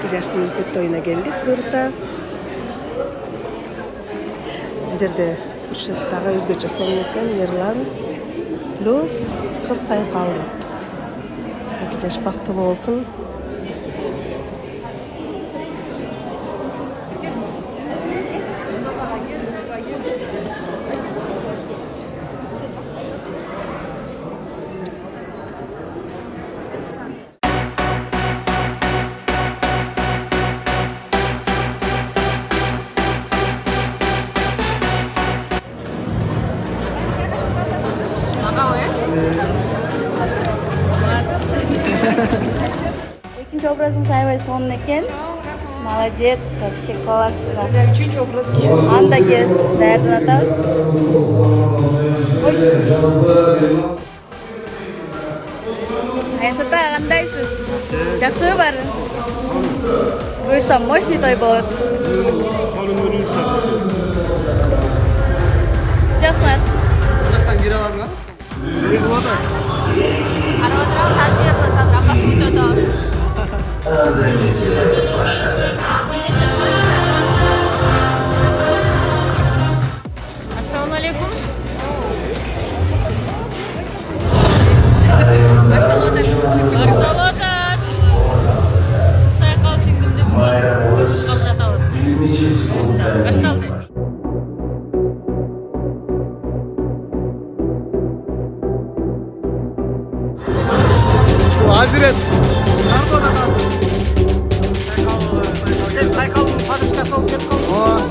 2 жаштын бүт тоюна келдик буюрса. Бул жерде Туршеттагы өзгөчө сон экен Мирлан плюс Кызсайкал деп. 2 жаш бактылуу болсун. Экинчи образың сайбай сонун экен. Молодец, вообще классно. Үчүнчү образ кийин. Анда кез, даярдын атабыз. Айшата, кандайсыз? Жакшыбы баары? Буюрса мощный той болот. Жакшылар. Жактан кире аласыңар? Эмне кылып атасыз? Карап отурабыз, азыр азыр апасы өтүп атабыз. Ассаламу алейкум. Башталды. Кызсайкал сиңдимди бүгүн турмушка жатабыз. Башталды. Азирет. Сайкалдын подушкасы болуп кетип калды.